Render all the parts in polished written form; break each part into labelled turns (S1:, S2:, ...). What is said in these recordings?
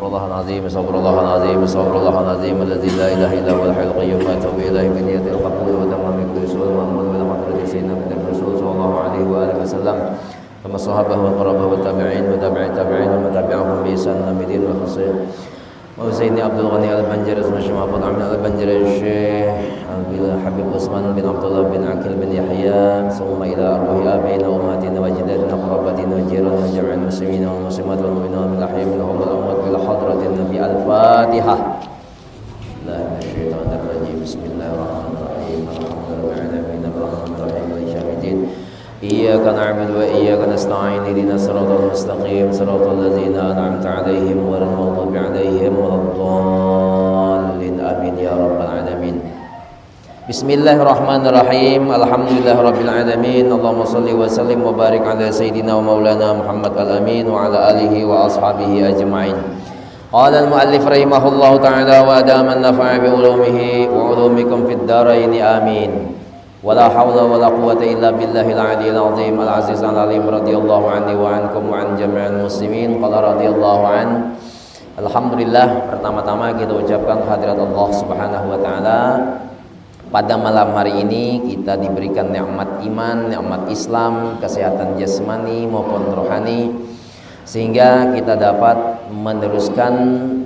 S1: الله العظيم استغفر الله العظيم استغفر الله العظيم الذي لا اله الا هو الحي القيوم واتوب اليه بنية القبول وتمام كل سوء محمد ولا حضرة سيدنا من الرسول صلى الله عليه واله وسلم ثم الصحابه والقرابه والتابعين وتابع التابعين ومن تبعهم باحسان الى الدين والخصير وسيدنا عبد الغني البنجري اسمه الشيخ محمد عمرو البنجري الشيخ حبيب عثمان بن عبد الله بن عقيل بن يحيى ثم الى ارواح ابائنا وامهاتنا واجدادنا وقرابتنا وجيراننا وجميع المسلمين والمسلمات والمؤمنين من الاحياء منهم والاموات الى حضره النبي الفاتحه. لا من الشيطان الرجيم بسم الله الرحمن الرحيم الحمد لله رب العالمين الرحمن الرحيم مالك يوم الدين إياك نعبد وإياك نستعين اهدنا الصراط المستقيم صراط الذين أنعمت عليهم غير المغضوب عليهم ولا الضالين آمين يا رب العالمين. Bismillahirrahmanirrahim. Alhamdulillahirabbil alamin. Allahumma shalli wa sallim wa barik ala sayyidina wa maulana Muhammad al-amin wa ala alihi wa ashabihi ajma'in. Qala al-muallif rahimahullahu ta'ala wa adama an-nafa'a bi ulumihi wa ulumikum fid dharain amin. Wala hawla wala quwwata illa billahil aliyyil azim al-aziz al-alim radhiyallahu anni wa ankum wa an jami'il muslimin qala radhiyallahu an. Alhamdulillah, pertama-tama kita ucapkan hadirat Allah Subhanahu wa taala. Pada malam hari ini kita diberikan nikmat iman, nikmat Islam, kesehatan jasmani maupun rohani, sehingga kita dapat meneruskan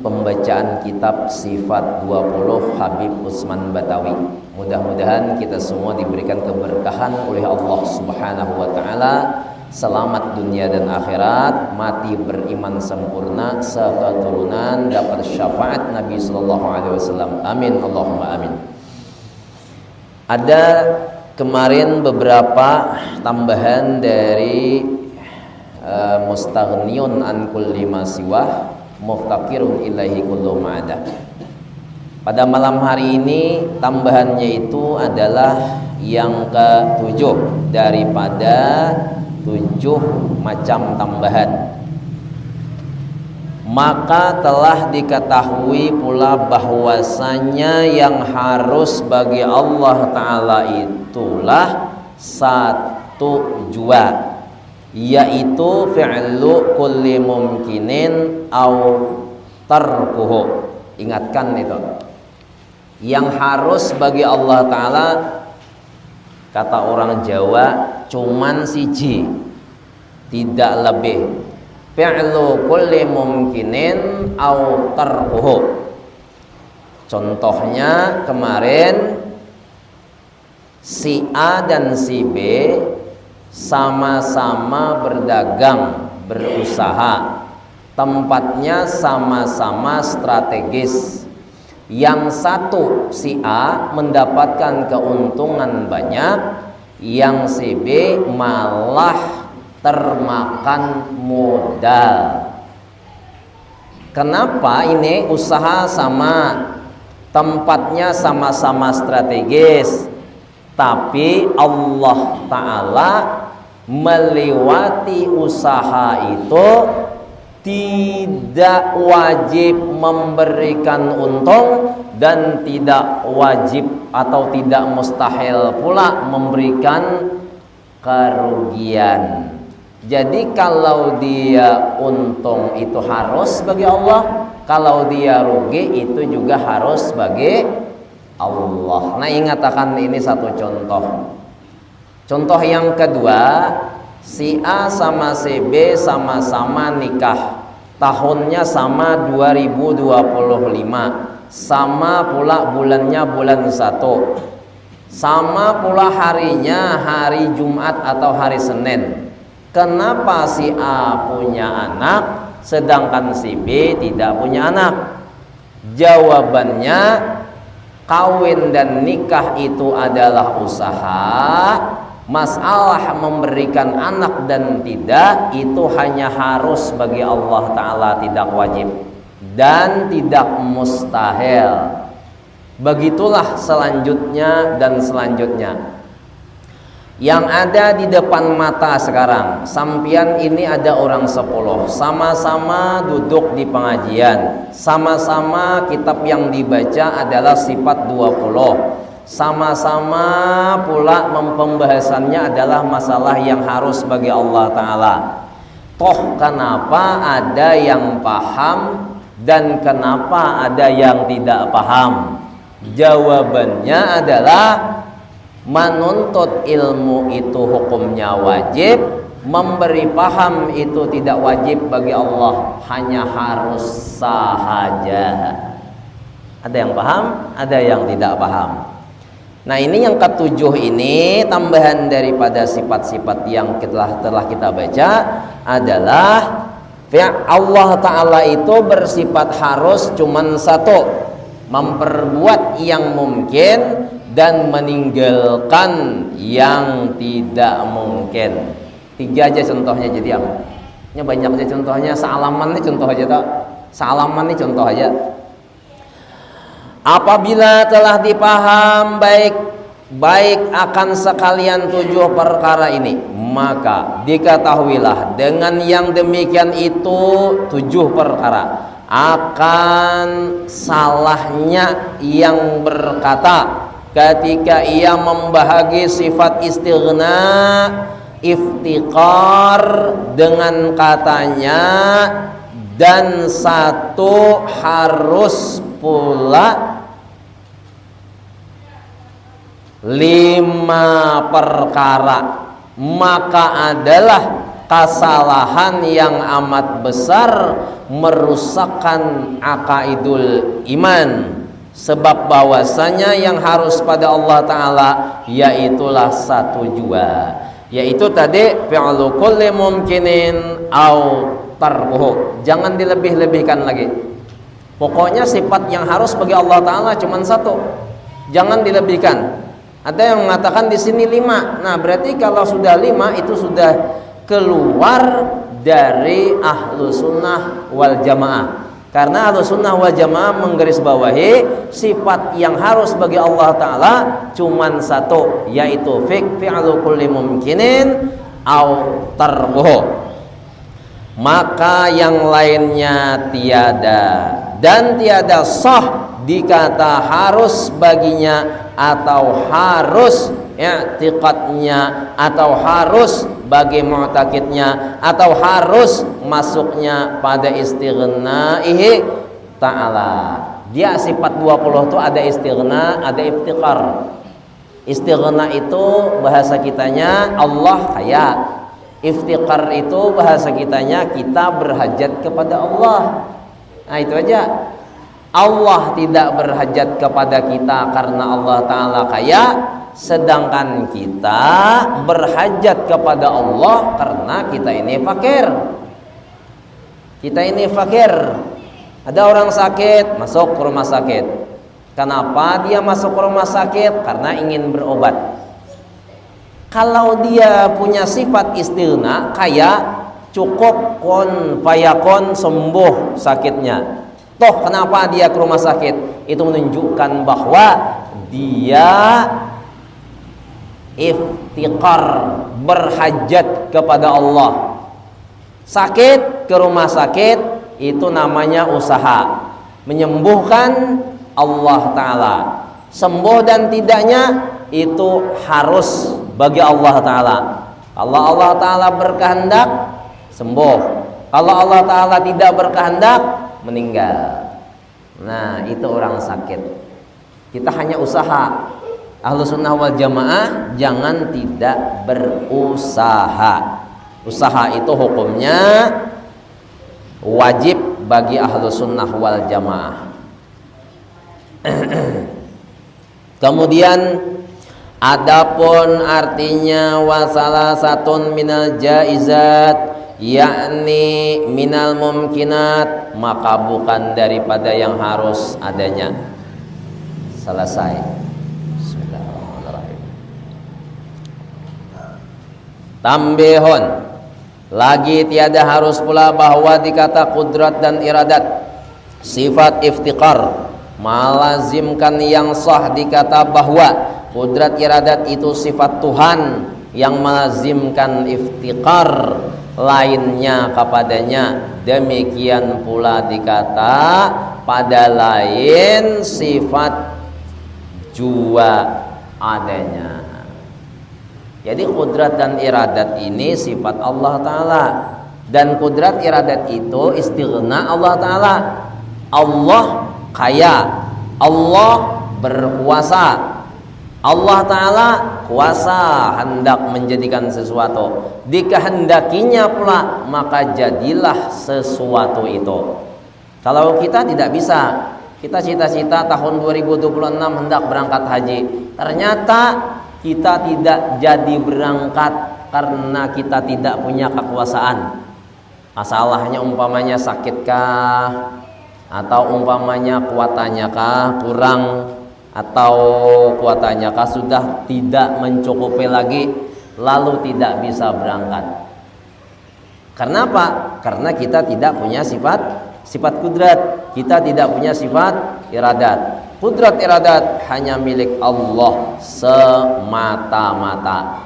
S1: pembacaan kitab Sifat 20 Habib Utsman Batawi. Mudah-mudahan kita semua diberikan keberkahan oleh Allah Subhanahu wa taala, selamat dunia dan akhirat, mati beriman sempurna, seketurunan dapat syafaat Nabi sallallahu alaihi wasallam. Amin Allahumma amin. Ada kemarin beberapa tambahan dari mustaghniyun an kulli ma siwah muftaqirun ilaihi kullu ma'ada. Pada malam hari ini tambahannya itu adalah yang ke-7 daripada 7 macam tambahan. Maka telah diketahui pula bahwasanya yang harus bagi Allah Ta'ala itulah satu jua, yaitu fi'lu kulli mumkinin au tarkuhu. Ingatkan itu, yang harus bagi Allah Ta'ala, kata orang Jawa, cuman siji, tidak lebih. Fi'lu kulli mumkinin au tarkuhu. Contohnya kemarin si A dan si B sama-sama berdagang, berusaha, tempatnya sama-sama strategis. Yang satu si A mendapatkan keuntungan banyak, yang si B malah termakan modal. Kenapa ini? Usaha sama, tempatnya sama-sama strategis, tapi Allah Ta'ala melewati usaha itu tidak wajib memberikan untung dan tidak wajib atau tidak mustahil pula memberikan kerugian. Jadi kalau dia untung itu harus bagi Allah, kalau dia rugi itu juga harus bagi Allah. Nah, ingat akan ini satu contoh. Contoh yang kedua, si A sama si B sama-sama nikah. Tahunnya sama 2025. Sama pula bulannya bulan 1. Sama pula harinya hari Jumat atau hari Senin. Kenapa si A punya anak sedangkan si B tidak punya anak? Jawabannya, kawin dan nikah itu adalah usaha. Masalah memberikan anak dan tidak itu hanya harus bagi Allah Ta'ala, tidak wajib dan tidak mustahil. Begitulah selanjutnya dan selanjutnya. Yang ada di depan mata sekarang, sampian ini ada orang 10, sama-sama duduk di pengajian, sama-sama kitab yang dibaca adalah Sifat 20, sama-sama pula pembahasannya adalah masalah yang harus bagi Allah Ta'ala. Toh kenapa ada yang paham Dan kenapa ada yang tidak paham? Jawabannya adalah menuntut ilmu itu hukumnya wajib, memberi paham itu tidak wajib bagi Allah, hanya harus sahaja. Ada yang paham, ada yang tidak paham. Nah, ini yang ketujuh ini tambahan daripada sifat-sifat yang telah kita baca adalah Allah Ta'ala itu bersifat harus cuman satu, memperbuat yang mungkin dan meninggalkan yang tidak mungkin. 3 aja contohnya, jadi apa? Ini banyak aja contohnya. Salaman nih contoh aja tak? Salaman nih contoh aja. Apabila telah dipaham baik akan sekalian 7 perkara ini, maka diketahuilah dengan yang demikian itu 7 perkara akan salahnya yang berkata ketika ia membahagi sifat istighna, iftiqar dengan katanya, dan satu harus pula 5 perkara, maka adalah kesalahan yang amat besar, merusakkan akaidul iman. Sebab bahwasanya yang harus pada Allah Ta'ala yaitulah 1 jua, yaitu tadi fi'lu kulli mumkinin au tarkuhu. Jangan dilebih-lebihkan lagi. Pokoknya sifat yang harus bagi Allah Ta'ala cuma 1, jangan dilebihkan. Ada yang mengatakan di sini 5. Nah, berarti kalau sudah 5 itu sudah keluar dari ahlu sunnah wal jamaah. Karena ahlu sunnah wal jamaah menggarisbawahi sifat yang harus bagi Allah Ta'ala cuman 1, yaitu fi'lu kulli mumkinin au tarkuhu. Maka yang lainnya tiada, dan tiada sah dikata harus baginya, atau harus i'tiqadnya, atau harus bagi mu'taqidnya, atau harus masuknya pada istighnaihi ta'ala. Dia sifat 20 itu ada istighna, ada iftiqar. Istighna itu bahasa kitanya Allah kaya. Iftiqar itu bahasa kitanya kita berhajat kepada Allah. Nah, itu aja. Allah tidak berhajat kepada kita karena Allah Ta'ala kaya, sedangkan kita berhajat kepada Allah karena kita ini fakir. Kita ini fakir. Ada orang sakit, masuk ke rumah sakit. Kenapa dia masuk ke rumah sakit? Karena ingin berobat. Kalau dia punya sifat istighna, kaya, cukup, kon fayakon, sembuh sakitnya. Toh kenapa dia ke rumah sakit? Itu menunjukkan bahwa dia iftiqar, berhajat kepada Allah. Sakit ke rumah sakit itu namanya usaha menyembuhkan Allah Ta'ala. Sembuh dan tidaknya itu harus bagi Allah Ta'ala. Kalau Allah Ta'ala berkehendak, sembuh. Kalau Allah Ta'ala tidak berkehendak, meninggal. Nah, itu orang sakit. Kita hanya usaha. Ahlu sunnah wal jamaah jangan tidak berusaha. Usaha itu hukumnya wajib bagi ahlu sunnah wal jamaah. Kemudian adapun artinya wasalah satun minal jaizat, yakni minal mumkinat, maka bukan daripada yang harus adanya. Selesai. Bismillahirrahmanirrahim. Tambihun, lagi tiada harus pula bahwa dikata kudrat dan iradat sifat iftiqar melazimkan yang sah dikata bahwa kudrat iradat itu sifat Tuhan yang melazimkan iftiqar lainnya kepadanya. Demikian pula dikata pada lain sifat jua adanya. Jadi kudrat dan iradat ini sifat Allah Ta'ala, dan kudrat iradat itu istighna Allah Ta'ala. Allah kaya, Allah berkuasa, Allah Ta'ala kuasa hendak menjadikan sesuatu, dikehendakinya pula maka jadilah sesuatu itu. Kalau kita tidak bisa, kita cita-cita tahun 2026 hendak berangkat haji, ternyata kita tidak jadi berangkat karena kita tidak punya kekuasaan. Masalahnya umpamanya sakitkah, atau umpamanya kuatannya kah kurang, atau kuatannya kah sudah tidak mencukupi lagi, lalu tidak bisa berangkat. Karena apa? Karena kita tidak punya sifat kudrat, kita tidak punya sifat iradat. Kudrat iradat hanya milik Allah semata-mata.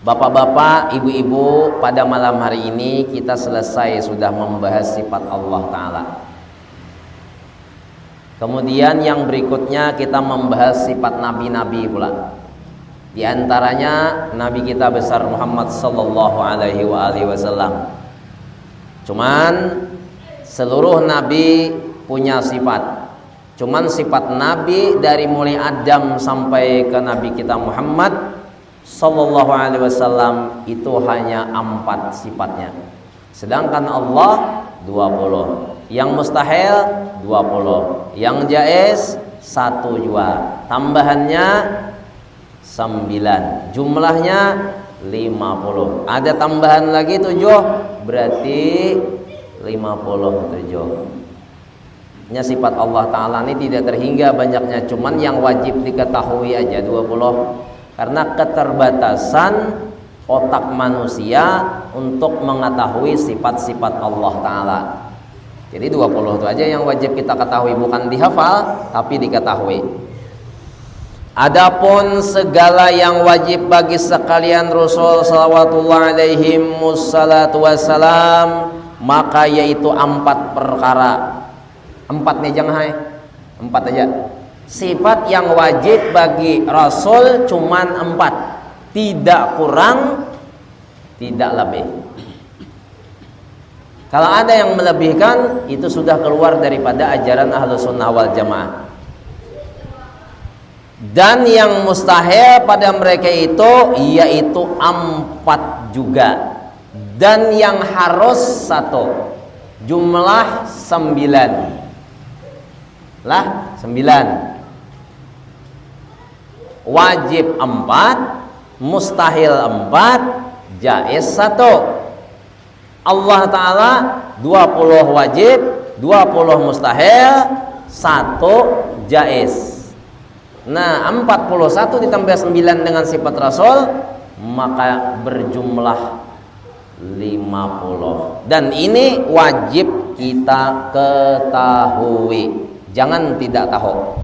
S1: Bapak-bapak, ibu-ibu, pada malam hari ini kita selesai sudah membahas sifat Allah Ta'ala. Kemudian yang berikutnya kita membahas sifat nabi-nabi pula. Di antaranya nabi kita besar Muhammad sallallahu alaihi wasallam. Cuman seluruh nabi punya sifat. Cuman sifat nabi dari mulai Adam sampai ke nabi kita Muhammad sallallahu alaihi wasallam itu hanya 4 sifatnya. Sedangkan Allah 20. Yang mustahil 20, yang jaiz 1 jua, tambahannya 9, jumlahnya 50. Ada tambahan lagi 7, berarti 57. Nya sifat Allah Ta'ala ini tidak terhingga banyaknya, cuman yang wajib diketahui aja 20, karena keterbatasan otak manusia untuk mengetahui sifat-sifat Allah Ta'ala. Jadi 20 itu aja yang wajib kita ketahui, bukan dihafal tapi diketahui. Adapun segala yang wajib bagi sekalian Rasul sallallahu alaihi wassalam, maka yaitu 4 perkara. 4 nih jangan hai, 4 aja. Sifat yang wajib bagi Rasul cuman 4, tidak kurang, tidak lebih. Kalau ada yang melebihkan, itu sudah keluar daripada ajaran Ahlus Sunnah wal Jamaah. Dan yang mustahil pada mereka itu yaitu 4 juga. Dan yang harus 1, jumlah 9. Lah 9. Wajib 4, mustahil 4, jaiz 1. Allah Ta'ala 20 wajib, 20 mustahil, 1 jaiz. Nah 41 ditambah 9 dengan sifat Rasul, maka berjumlah 50. Dan ini wajib kita ketahui, jangan tidak tahu.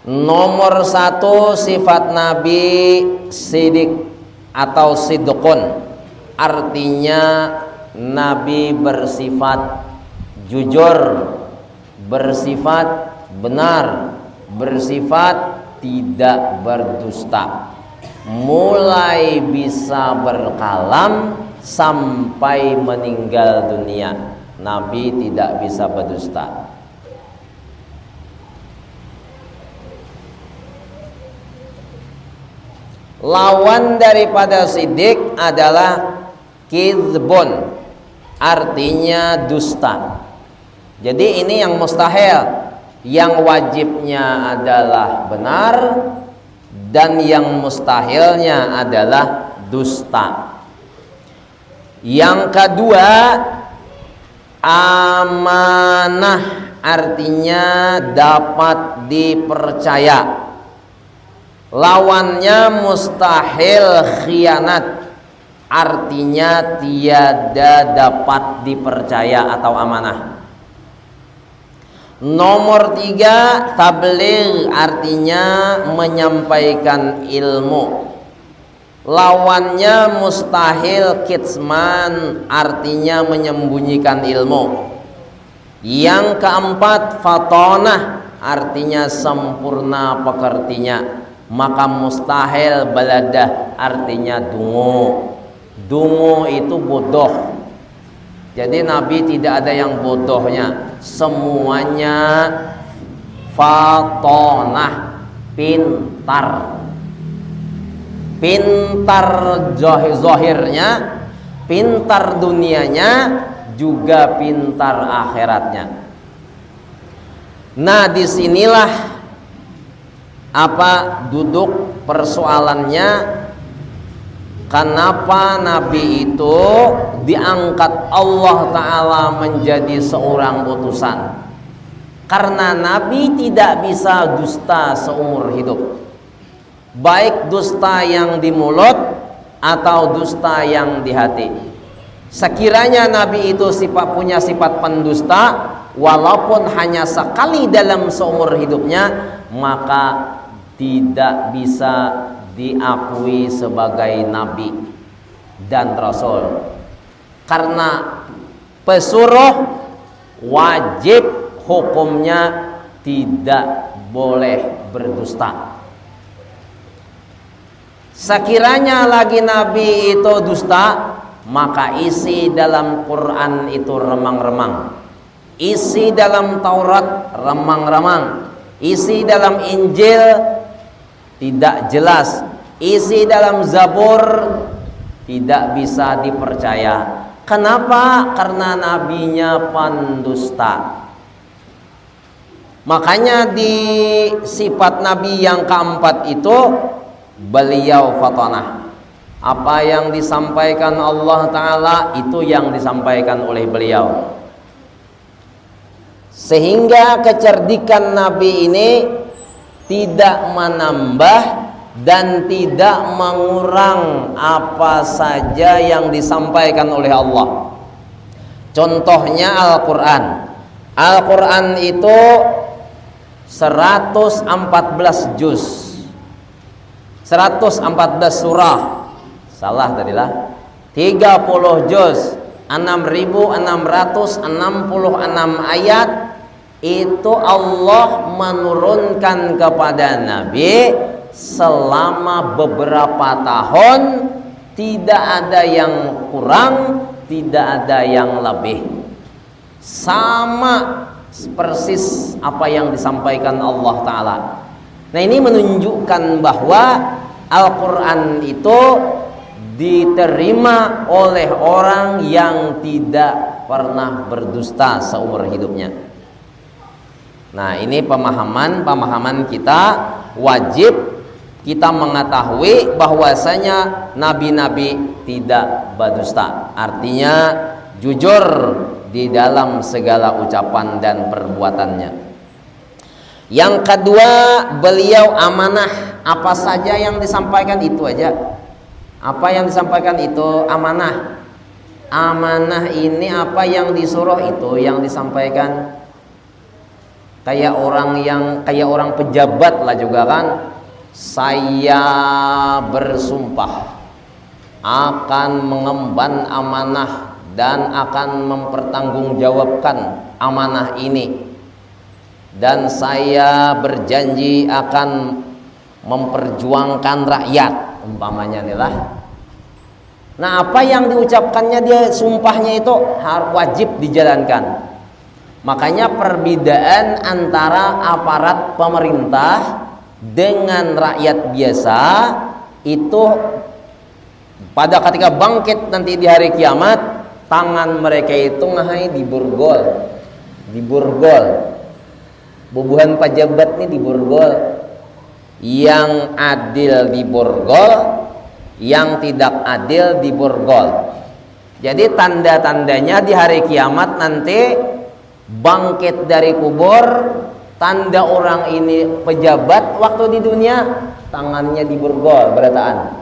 S1: Nomor 1 sifat Nabi sidik atau sidqun, artinya Nabi bersifat jujur, bersifat benar, bersifat tidak berdusta. Mulai bisa berkalam sampai meninggal dunia, Nabi tidak bisa berdusta. Lawan daripada sidik adalah kizbun, artinya dusta. Jadi ini yang mustahil, yang wajibnya adalah benar dan yang mustahilnya adalah dusta. Yang kedua, amanah, artinya dapat dipercaya. Lawannya mustahil khianat, artinya tiada dapat dipercaya atau amanah. Nomor 3, tabligh, artinya menyampaikan ilmu. Lawannya mustahil kitman, artinya menyembunyikan ilmu. Yang keempat, fatonah, artinya sempurna pekertinya. Maka mustahil baladah, artinya dungu. Dungu itu bodoh. Jadi Nabi tidak ada yang bodohnya, semuanya fatonah, pintar. Pintar zahirnya, pintar dunianya, juga pintar akhiratnya. Nah, disinilah duduk persoalannya, kenapa Nabi itu diangkat Allah Ta'ala menjadi seorang utusan. Karena Nabi tidak bisa dusta seumur hidup, baik dusta yang di mulut atau dusta yang di hati. Sekiranya Nabi itu punya sifat pendusta, walaupun hanya sekali dalam seumur hidupnya, maka tidak bisa diakui sebagai Nabi dan Rasul. Karena pesuruh wajib hukumnya tidak boleh berdusta. Sekiranya lagi Nabi itu dusta, maka isi dalam Quran itu remang-remang, isi dalam Taurat remang-remang, isi dalam Injil tidak jelas, isi dalam Zabur tidak bisa dipercaya. Kenapa? Karena nabinya pendusta. Makanya di sifat Nabi yang keempat itu, beliau fatanah. Apa yang disampaikan Allah Ta'ala itu yang disampaikan oleh beliau. Sehingga kecerdikan Nabi ini tidak menambah dan tidak mengurang apa saja yang disampaikan oleh Allah. Contohnya Al-Quran. Al-Quran itu 114 juz, 114 surah. Salah tadilah. 30 juz, 6.666 ayat. Itu Allah menurunkan kepada Nabi selama beberapa tahun, tidak ada yang kurang, tidak ada yang lebih, sama persis apa yang disampaikan Allah Ta'ala. Nah, ini menunjukkan bahwa Al-Quran itu diterima oleh orang yang tidak pernah berdusta seumur hidupnya. Nah, ini pemahaman kita, wajib kita mengetahui bahwasanya nabi-nabi tidak berdusta. Artinya jujur di dalam segala ucapan dan perbuatannya. Yang kedua, beliau amanah. Apa saja yang disampaikan itu aja. Apa yang disampaikan itu amanah. Amanah ini apa yang disuruh itu yang disampaikan. Kayak orang pejabat lah juga kan. Saya bersumpah akan mengemban amanah dan akan mempertanggungjawabkan amanah ini, dan saya berjanji akan memperjuangkan rakyat, umpamanya nih lah. Nah, apa yang diucapkannya, dia sumpahnya itu harus wajib dijalankan. Makanya perbedaan antara aparat pemerintah dengan rakyat biasa itu pada ketika bangkit nanti di hari kiamat, tangan mereka itu ngahai diborgol, bubuhan pejabat nih diborgol, yang adil diborgol, yang tidak adil diborgol. Jadi tanda-tandanya di hari kiamat nanti bangkit dari kubur, tanda orang ini pejabat waktu di dunia, tangannya diborgol berataan.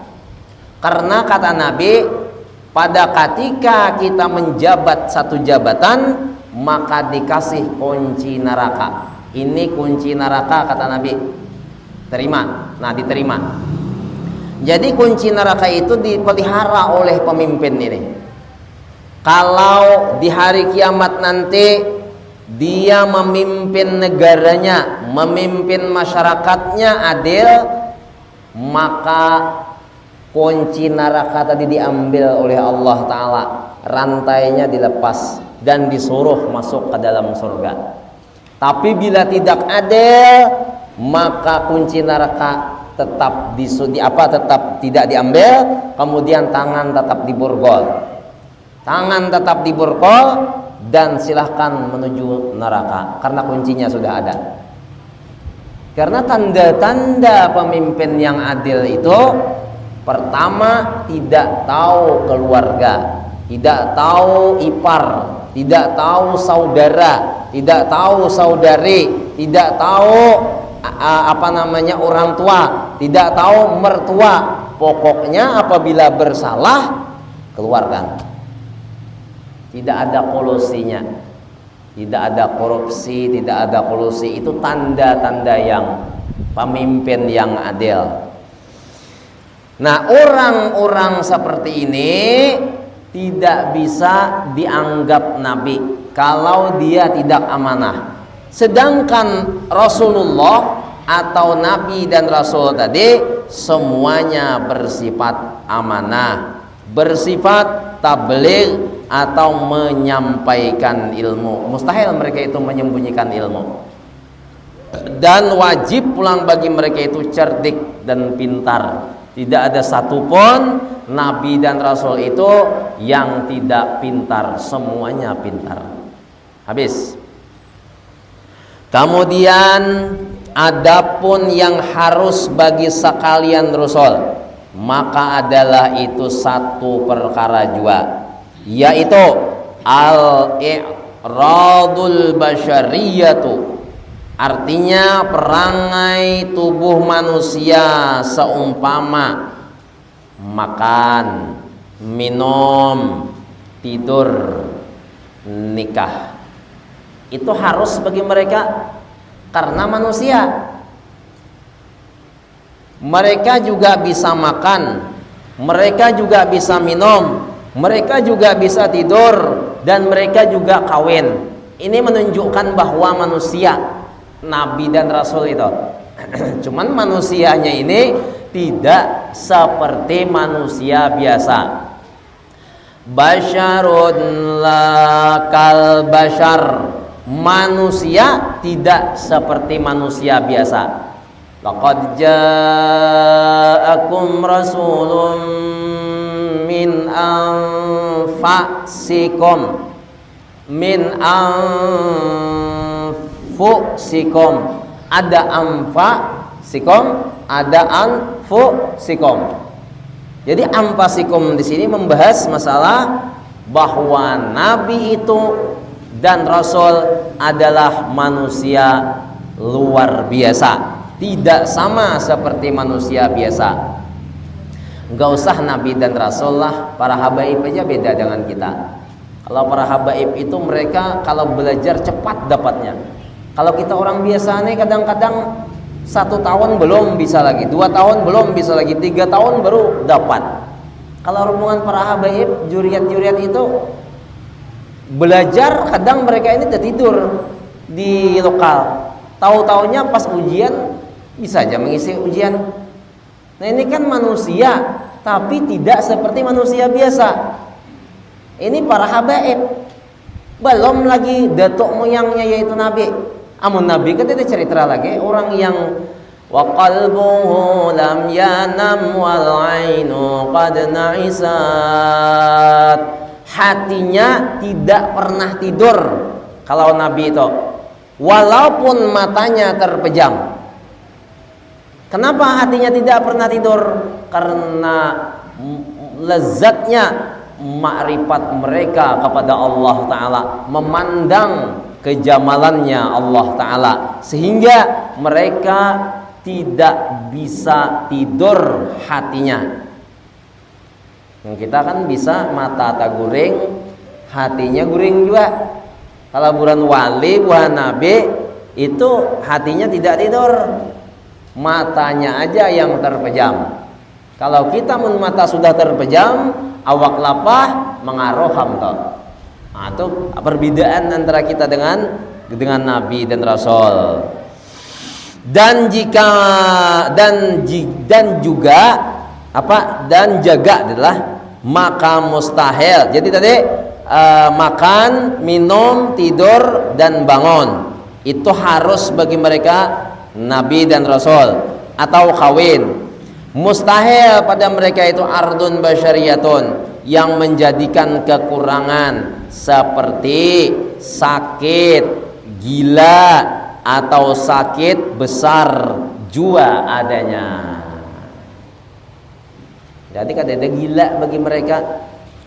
S1: Karena kata Nabi, pada ketika kita menjabat satu jabatan, maka dikasih kunci neraka. Ini kunci neraka kata Nabi. Terima. Nah, diterima. Jadi kunci neraka itu dipelihara oleh pemimpin ini. Kalau di hari kiamat nanti dia memimpin negaranya, memimpin masyarakatnya adil, maka kunci neraka tadi diambil oleh Allah Ta'ala, rantainya dilepas dan disuruh masuk ke dalam surga. Tapi bila tidak adil, maka kunci neraka tetap tetap tidak diambil, kemudian tangan tetap diborgol. Tangan tetap diborgol dan silahkan menuju neraka karena kuncinya sudah ada. Karena tanda-tanda pemimpin yang adil itu, pertama, tidak tahu keluarga, tidak tahu ipar, tidak tahu saudara, tidak tahu saudari, tidak tahu orang tua, tidak tahu mertua. Pokoknya apabila bersalah, keluarkan. Tidak ada kolusinya, tidak ada korupsi, tidak ada kolusi. Itu tanda-tanda yang pemimpin yang adil. Nah, orang-orang seperti ini tidak bisa dianggap nabi kalau dia tidak amanah. Sedangkan Rasulullah atau nabi dan rasul tadi semuanya bersifat amanah, bersifat tabligh atau menyampaikan ilmu. Mustahil mereka itu menyembunyikan ilmu. Dan wajib pulang bagi mereka itu cerdik dan pintar. Tidak ada satupun nabi dan rasul itu yang tidak pintar, semuanya pintar. Habis. Kemudian adapun yang harus bagi sekalian rasul, maka adalah itu satu perkara juga, yaitu al-i'radul basyariyatu. Artinya perangai tubuh manusia seumpama makan, minum, tidur, nikah. Itu harus bagi mereka karena manusia. Mereka juga bisa makan, mereka juga bisa minum, mereka juga bisa tidur, dan mereka juga kawin. Ini menunjukkan bahwa manusia, nabi dan rasul itu cuman manusianya ini tidak seperti manusia biasa. Basyarun la kal basyar, manusia tidak seperti manusia biasa. Laqad ja'akum rasulun min anfusikum ada anfasikum, ada anfusikum. Jadi anfasikum di sini membahas masalah bahwa nabi itu dan rasul adalah manusia luar biasa, tidak sama seperti manusia biasa. Enggak usah nabi dan rasul lah, para habaib aja beda dengan kita. Kalau para habaib itu mereka kalau belajar cepat dapatnya. Kalau kita orang biasa nih kadang-kadang 1 tahun belum bisa lagi, 2 tahun belum bisa lagi, 3 tahun baru dapat. Kalau rombongan para habaib, juriat-juriat itu belajar, kadang mereka ini udah tidur di lokal. Tahu-taunya pas ujian bisa aja mengisi ujian. Nah ini kan manusia, tapi tidak seperti manusia biasa. Ini para habaib, belum lagi datuk moyangnya yaitu nabi. Amun nabi kan ada cerita lagi orang yang wa qalbuhu lam yanam wal ainu qad na'isat, hatinya tidak pernah tidur kalau nabi itu, walaupun matanya terpejam. Kenapa hatinya tidak pernah tidur? Karena lezatnya makrifat mereka kepada Allah Ta'ala, memandang kejamalannya Allah Ta'ala, sehingga mereka tidak bisa tidur hatinya. Kita kan bisa mata tak guring, hatinya guring juga. Kalau bukan wali, bukan nabi, itu hatinya tidak tidur, matanya aja yang terpejam. Kalau kita mata sudah terpejam, awak lapah mengaroham toh. Nah, itu perbedaan antara kita dengan nabi dan rasul. Dan juga apa dan jaga adalah makan mustahil. Jadi tadi makan, minum, tidur dan bangun itu harus bagi mereka nabi dan rasul atau kawin. Mustahil pada mereka itu ardun basyariyatun, yang menjadikan kekurangan seperti sakit, gila atau sakit besar jua adanya. Jadi kan ada gila bagi mereka.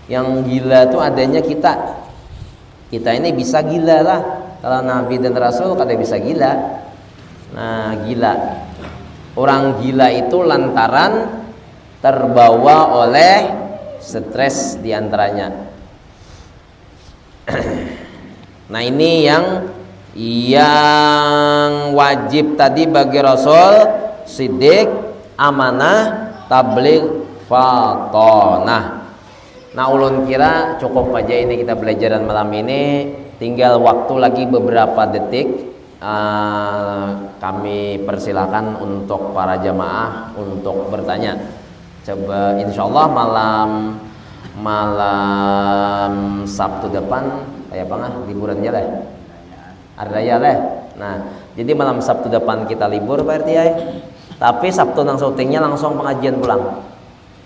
S1: Yang gila itu adanya kita. Kita ini bisa gila lah. Kalau nabi dan rasul kada bisa gila. Nah, gila. Orang gila itu lantaran terbawa oleh stres diantaranya. Nah, ini yang wajib tadi bagi rasul, siddiq, amanah, tabligh, fatonah. Nah, ulun kira cukup aja ini kita pelajaran malam ini. Tinggal waktu lagi beberapa detik. Kami persilakan untuk para jamaah untuk bertanya. Coba insyaallah malam Sabtu depan kayak apa liburannya lah. Ada ya lah. Nah, jadi malam Sabtu depan kita libur Pak RT ya. Tapi Sabtu nang syutingnya langsung pengajian pulang.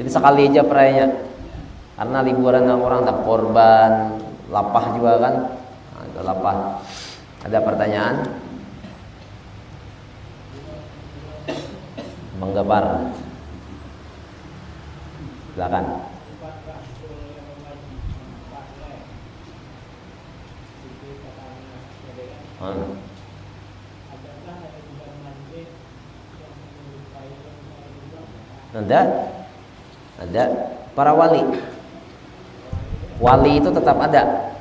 S1: Jadi sekali aja perayanya. Karena liburan orang tak korban, lapah juga kan. Nah, itu lapah. Ada pertanyaan? Bang Gapar. Silakan. Ada para wali itu tetap ada.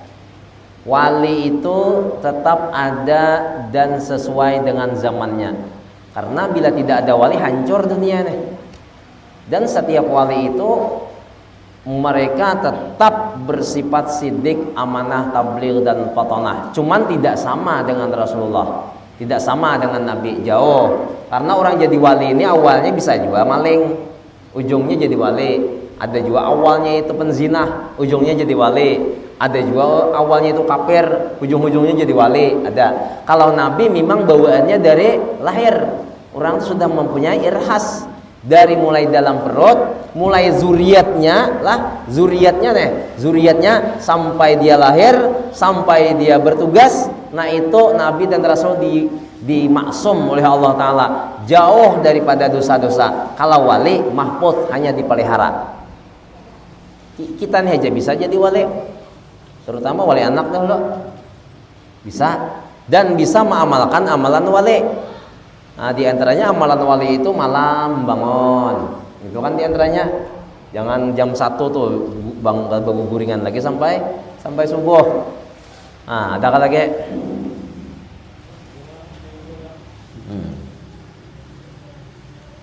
S1: Wali itu tetap ada dan sesuai dengan zamannya. Karena bila tidak ada wali hancur dunia nih. Dan setiap wali itu mereka tetap bersifat siddiq, amanah, tabligh dan fatonah. Cuman tidak sama dengan Rasulullah, tidak sama dengan Nabi, jauh. Karena orang jadi wali ini awalnya bisa juga maling, ujungnya jadi wali. Ada juga awalnya itu penzina, ujungnya jadi wali. Ada juga awalnya itu kafir, ujung-ujungnya jadi wali. Ada. Kalau Nabi memang bawaannya dari lahir, orang itu sudah mempunyai irhas dari mulai dalam perut, mulai zuriatnya sampai dia lahir, sampai dia bertugas. Nah, itu Nabi dan Rasul dimaksum oleh Allah Ta'ala, jauh daripada dosa-dosa. Kalau wali mahfuz, hanya dipelihara. Kita nih aja bisa jadi wali, terutama wali anak dulu bisa, dan bisa mengamalkan amalan wali. Nah, diantaranya amalan wali itu malam bangun, itu kan diantaranya. Jangan jam 1 tuh guringan lagi sampai subuh. Nah, ada lagi.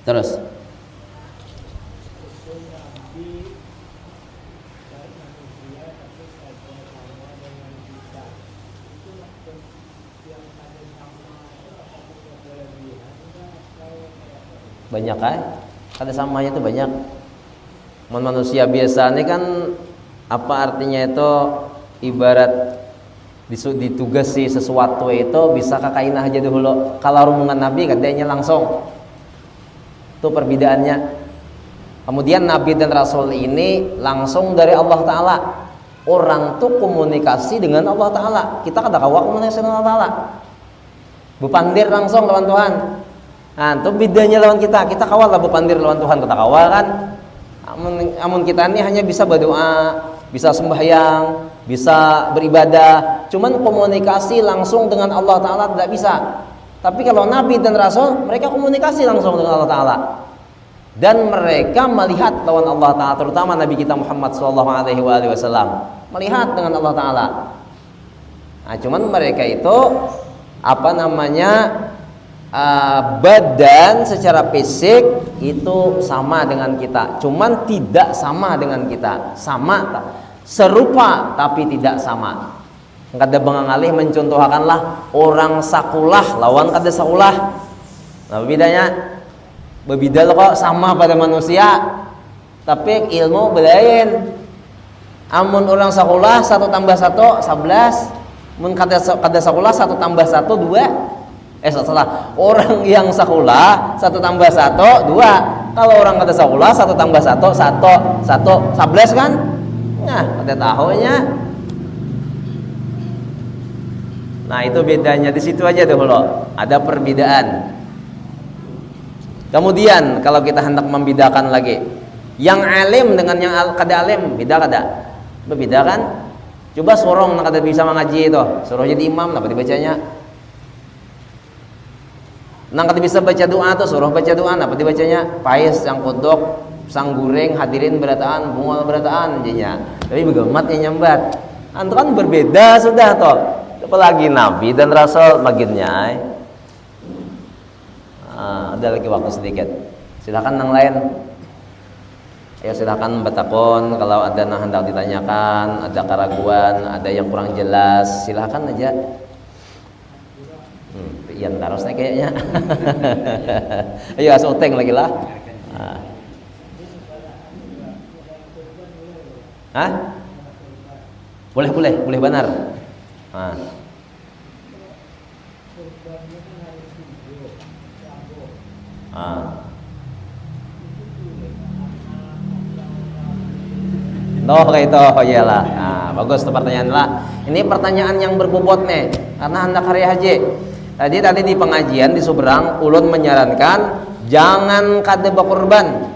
S1: Terus banyak kan? Ada samanya itu banyak. Manusia biasa ini kan apa artinya itu, ibarat ditugasi sesuatu itu bisa kakainah aja dulu. Kalau rombongan Nabi katanya langsung. Itu perbedaannya. Kemudian Nabi dan Rasul ini langsung dari Allah Ta'ala. Orang tuh komunikasi dengan Allah Ta'ala. Kita kata kawa komunikasi dengan Allah Ta'ala. Bupandir langsung lawan Tuhan. Nah, itu bedanya lawan kita. Kita kawal lah bupandir lawan Tuhan, kata kawal kan. Amun kita ini hanya bisa berdoa, bisa sembahyang, bisa beribadah. Cuman komunikasi langsung dengan Allah Ta'ala tidak bisa. Tapi kalau Nabi dan Rasul, mereka komunikasi langsung dengan Allah Ta'ala. Dan mereka melihat lawan Allah Ta'ala, terutama Nabi kita Muhammad SAW melihat dengan Allah Ta'ala. Nah, cuman mereka itu badan secara fisik itu sama dengan kita, cuman tidak sama dengan kita. Sama, serupa tapi tidak sama. Kada bangalih mencontohkanlah orang sakulah lawan kada sakulah. Nah, bedanya kok sama pada manusia. Tapi ilmu belain. Amun orang sekolah 1 tambah 1 11. Mun kada sekolah 1 tambah 1 2. Salah. Orang yang sekolah 1 tambah 1 2. Kalau orang kada sekolah 1 tambah 1 1 11 kan? Nah, kada tahunya. Nah, itu bedanya di situ aja dulu. Ada perbedaan. Kemudian kalau kita hendak membedakan lagi, yang alim dengan yang kada alim, beda kada? Berbeda kan? Coba sorong nak kada bisa mengaji itu, suruh jadi imam apa dibacanya? Nang kada bisa baca doa tuh, suruh baca doa apa dibacanya? Pais, yang kodok, sang gureng, hadirin berataan, bungal berataan jadinya. Tapi begamat yang nyambat. Antu kan berbeda sudah toh. Apalagi Nabi dan Rasul baginnya. Ada lagi waktu sedikit. Silakan yang lain. Ya silakan bertakon kalau ada yang hendak ditanyakan, ada keraguan, ada yang kurang jelas, silakan aja. Iyan terus nih kayaknya. Ayo asuteng lagi lah. Hah? Boleh benar. Kayak itu, iyalah. Bagus tuh pertanyaan lah. Ini pertanyaan yang berbobot nih, karena hendak hari haji. Tadi di pengajian di Subrang, ulun menyarankan jangan kada berkorban.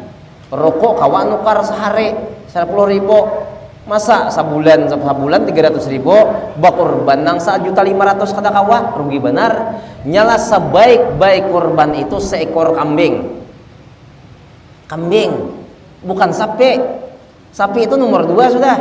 S1: Rokok kawan nukar sehari 10.000. Masa sebulan 300.000 berkorban nang 1.500.000 kada kawa, rugi benar. Nyala sebaik-baik korban itu seekor kambing. Kambing, bukan sapi. Sapi itu nomor 2 sudah.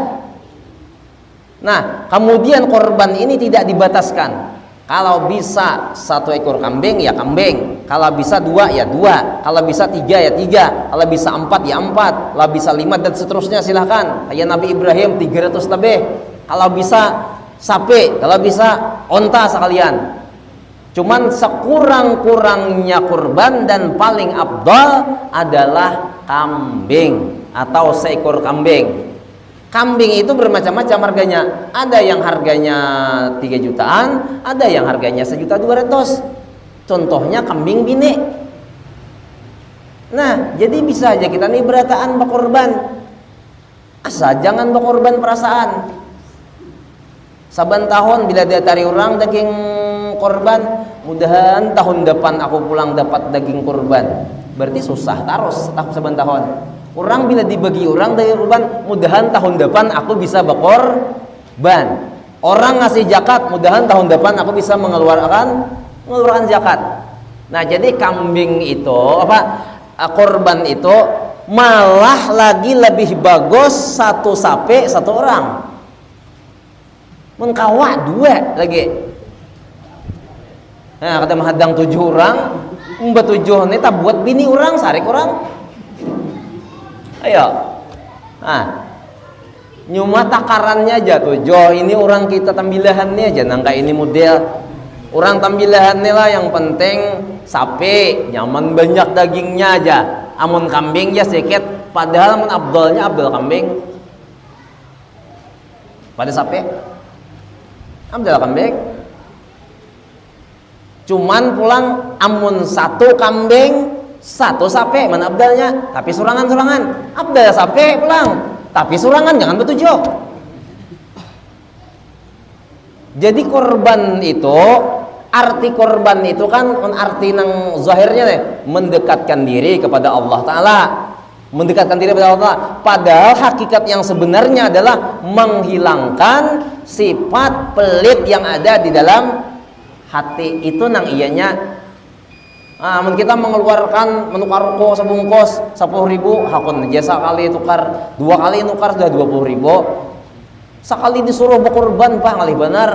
S1: Nah, kemudian korban ini tidak dibataskan. Kalau bisa 1 ekor kambing ya kambing. Kalau bisa 2 ya 2. Kalau bisa 3 ya 3. Kalau bisa 4 ya 4. Kalau bisa 5 dan seterusnya silahkan. Kayak Nabi Ibrahim 300 lebih. Kalau bisa sapi, kalau bisa onta sekalian. Cuman sekurang-kurangnya kurban dan paling afdal adalah kambing atau seekor kambing. Kambing itu bermacam-macam harganya. Ada yang harganya 3 jutaan, ada yang harganya 1.200.000. Contohnya kambing bini. Nah, jadi bisa aja kita nih berataan berkorban. Asal jangan berkorban perasaan. Saban tahun bila dia tari orang daging korban, mudahan tahun depan aku pulang dapat daging korban. Berarti susah terus saban tahun. Orang bila dibagi orang dari korban, mudahan tahun depan aku bisa berkorban. Orang ngasih zakat, mudahan tahun depan aku bisa mengeluarkan zakat. Nah, jadi kambing itu korban itu malah lagi lebih bagus 1 sapi 1 orang. Mengkawa 2 lagi. Nah, kata menghadang 7 orang, 7 ini tak buat bini orang, sarik orang. Ayo. Nah, nyuma takarannya aja 7. Ini orang kita tambilahannya aja, nangka ini model. Orang tambilahannya lah yang penting sapi, nyaman banyak dagingnya aja. Amun kambing ya sedikit, padahal amun abdalnya abdal kambing. Pada sapi, abdal kambing. Cuman pulang amun 1 kambing 1 sapi mana abdalnya, tapi surangan abdal sapi pulang, tapi surangan jangan bertujuh. Jadi korban itu, arti korban itu kan arti nang zahirnya nih, mendekatkan diri kepada Allah Ta'ala, mendekatkan diri kepada Allah Ta'ala. Padahal hakikat yang sebenarnya adalah menghilangkan sifat pelit yang ada di dalam hati itu nang ianya. Kita menukar rokok sebungkus 10.000, hakun jasa kali tukar 2 kali nukar sudah 20.000. Sekali disuruh berkorban pak ngalih benar.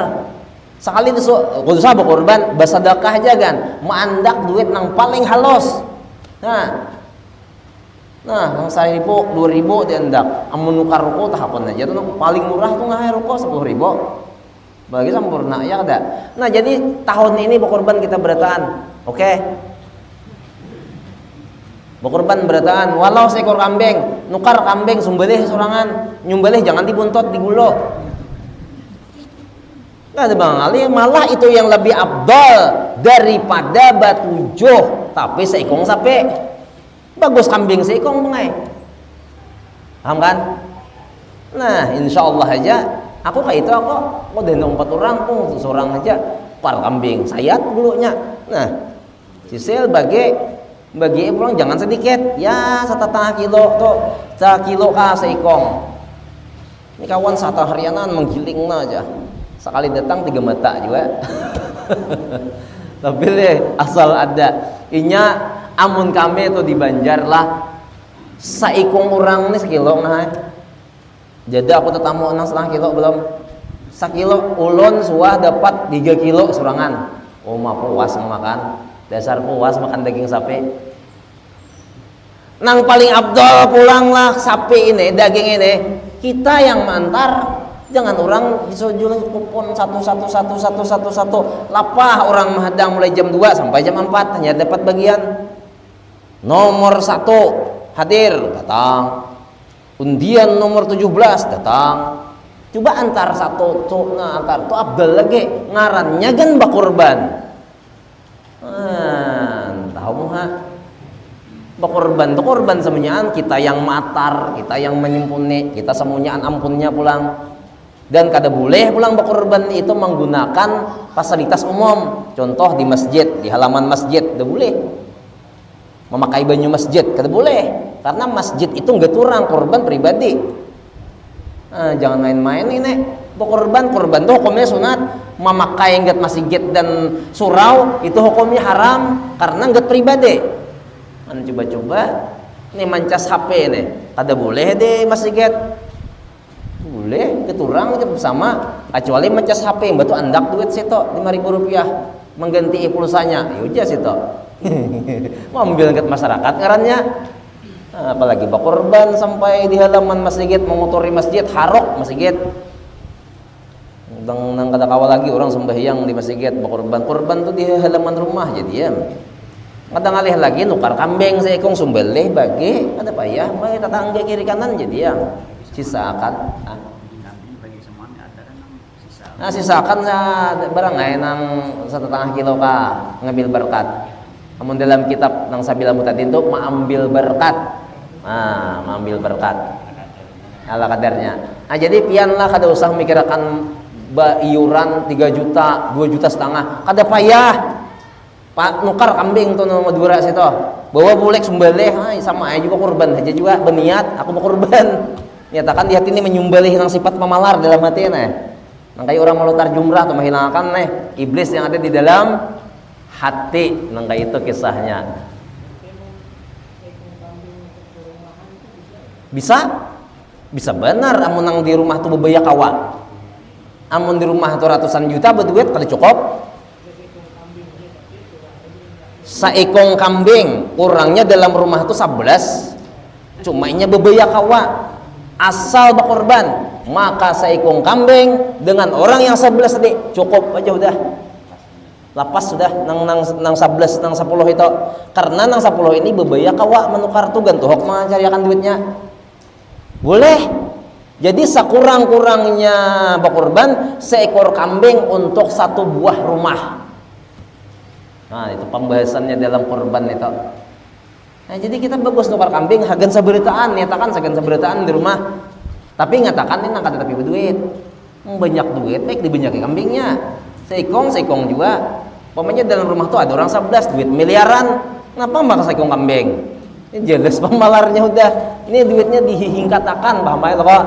S1: Sekali disuruh khususnya berkorban bersedekah aja kan, mandak duit nang paling halus. Nah, nang 1.000 2.000 diandak. Amun nukar rokok tak hakun aja tuh paling murah tuh ngalih rokok 10.000. Bagi sempurna ya ada. Nah, jadi tahun ini berkorban kita berataan. Oke. Bakurban berataan walau seekor kambing, nukar kambing sembelih sorangan, nyembelih jangan dibuntot digulo. Nggak ada bang Ali, malah itu yang lebih abdal daripada batujuh tapi seikong sapi. Bagus kambing seikong pengai. Paham kan? Nah, insya Allah aja aku kayak itu aku dendong 4 orang pun seorang aja par kambing sayat bulunya. Nah, sisil bagi pulang jangan sedikit ya 1,5 kilo tuh 1 kilo ka seikong. Ini kawan satu harianan menggiling aja sekali datang 3 mata juga. Tapi asal ada inya amun kami itu di Banjar lah saikong orang nih sekilo nah. Jadi aku tetamu 1,5 kilo belum 1 kilo ulun suah dapat 3 kilo sorangan. Oh mah puas makan. Dasar puas makan daging sapi. Nang paling abdol pulanglah sapi ini, daging ini kita yang mantar. Jangan orang disojul kupon satu lapah orang menghadang mulai jam 2 sampai jam 4 hanya dapat bagian nomor 1 hadir datang, undian nomor 17 datang. Coba antar satu tuh antar tuh abdal lagi ngarannya kan bakurban. Tahu ha bakurban tuh korban semuanya kita yang matar, kita yang menyimpuni, kita semuanya ampunnya pulang. Dan kada boleh pulang bakurban itu menggunakan fasilitas umum. Contoh di masjid, di halaman masjid, kada boleh. Memakai banyu masjid, kada boleh. Karena masjid itu enggak turang korban pribadi. Jangan main-main ini. Bakurban, korban itu hukumnya sunat. Memakai enggak masjid dan surau itu hukumnya haram karena enggak pribadi. Coba-coba ini mancas HP nih, kada boleh deh masjid. Boleh keturang itu bersama kecuali mencas HP batu andak duit situ 5.000 rupiah mengganti pulsanya yaudah situ. Mau ambil ke masyarakat ngarannya. Apalagi bakurban sampai di halaman masjid mengotori masjid harok masjid. Nang kada kawal lagi orang sembahyang di masjid bakurban kurban tuh di halaman rumah jadi ya. Kadang alih lagi nukar kambing seekong sumbelih bagi ada payah bagi tetangga kiri kanan jadi ya. Sisakan sisakan barang nang 1,5 kilo ka ngambil berkat. Namun dalam kitab nang sabila mutadin itu mengambil berkat. Mengambil berkat ala kadarnya. Jadi pianlah kada usah mikirkan iuran 3 juta 2,5 juta kada payah Pak nukar kambing tuh nomor 2 situ bawa bulek sembelih sama aja juga kurban aja juga berniat aku mau kurban. Nyatakan di hati ini menyembelih yang sifat pemalar dalam hati nang kayak orang melontar jumrah atau menghilangkan iblis yang ada di dalam hati nang kayak itu kisahnya. Bisa benar amun nang di rumah tuh bebaya kawa. Amun di rumah tuh ratusan juta berduit kada cukup. Saekong kambing kurangnya dalam rumah tuh 11 cuma inya bebaya kawa. Asal bakurban maka seekong kambing dengan orang yang 11 tadi cukup aja udah lapas sudah nang 11 nang 10 itu karena nang 10 ini bebaya kawa menukar tuh gantuhok mencariakan duitnya boleh. Jadi sekurang-kurangnya bakurban seekor kambing untuk 1 buah rumah. Itu pembahasannya dalam kurban itu. Jadi kita bagus nukar kambing hagan saberitaan nyatakan sagan saberitaan di rumah tapi ngatakan ini nangkat tapi berduit banyak duit baik dibanyakin kambingnya seikong juga pokoknya dalam rumah tuh ada orang 11 duit miliaran kenapa maka seikong kambing ini jelas pemalarnya udah ini duitnya dihingkatakan paham ya kok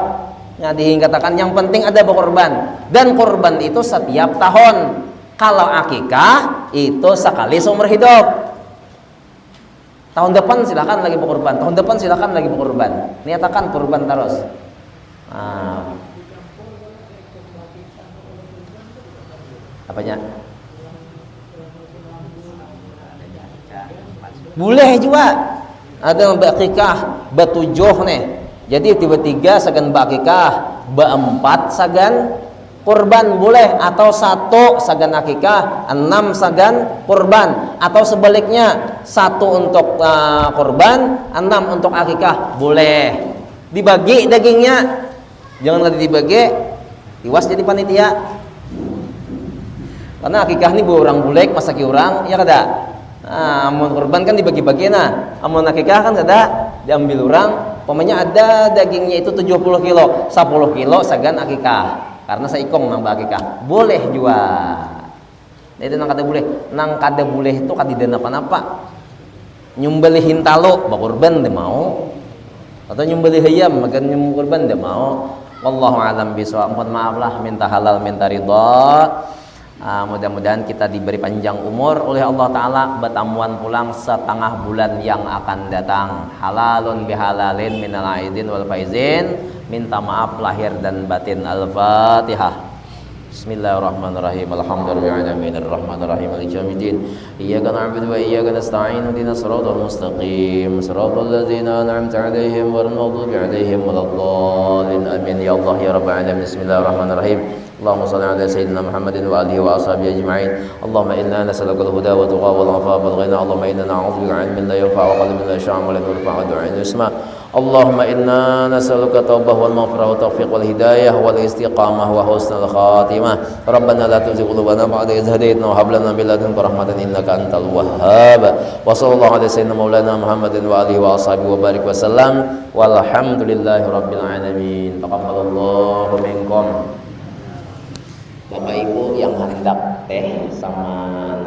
S1: dihingkatakan yang penting ada berkorban dan korban itu setiap tahun kalau akikah itu sekali seumur hidup. Tahun depan silakan lagi berkorban. Tahun depan silakan lagi berkorban. Niatakan korban terus. Apanya? Boleh juga. Ada bakikah batujuh nih. Jadi tiba-tiga sagan bakikah, ba-4 sagan kurban boleh, atau 1 sagan akikah, 6 sagan kurban, atau sebaliknya 1 untuk kurban, 6 untuk akikah boleh. Dibagi dagingnya, jangan nanti dibagi tiwas jadi panitia. Karena akikah ini orang bulek masaki orang, ya kada. Amun kurban kan dibagi-bagi, amun akikah kan kada diambil orang. Pokoknya ada dagingnya itu 70 kilo, 10 kilo sagan akikah. Karena saikong nang akikah boleh jual. Itu nang kada boleh itu kadidana apa-apa. Nyumbelihin talo bakurban dia mau, atau nyumbeli hayam makan nyum kurban dia mau. Wallahu alam bisawab. Mohon maaf lah, minta halal minta ridha. Mudah-mudahan kita diberi panjang umur oleh Allah Ta'ala, bertamuan pulang setengah bulan yang akan datang. Halalun bihalalin minal aidin wal faizin. Minta maaf lahir dan batin. Al-Fatihah. Bismillahirrahmanirrahim. Alhamdulillahirabbil alamin maliki yaumiddin. Iyyaka na'budu wa iyyaka nasta'in. Ihdinas siratal mustaqim. Siratal ladzina an'amta 'alaihim ghairil maghdubi 'alaihim waladdallin. Amin ya Allah ya rabbal alamin. Bismillahirrahmanirrahim. Allahumma shalli ala sayyidina Muhammadin wa alihi wa ashabihi ajma'in. Allahumma inna nas'aluka al-huda wa tuqa wal 'afafa wal ghina. Allahumma inna na'udzubika 'min ilmin la yanfa' wa qalbin la yakhsha' wa la yanfa' wa du'a'in yusma'. Allahumma inna nas'aluka taubah wal maghfirah wa taufiq wal hidayah wal istiqamah wa husnul khatimah. Rabbana la tuzigh qulubana ba'da idh hadaytana wa hab lana min ladunka rahmatan innaka antal wahhab. Wa sallallahu ala sayyidina maulana Muhammadin wa alihi wa ashabihi wa barik wa sallam. Walhamdulillahi rabbil alamin. Taqabbalallahu minkum. Bapak Ibu yang hendak teh sama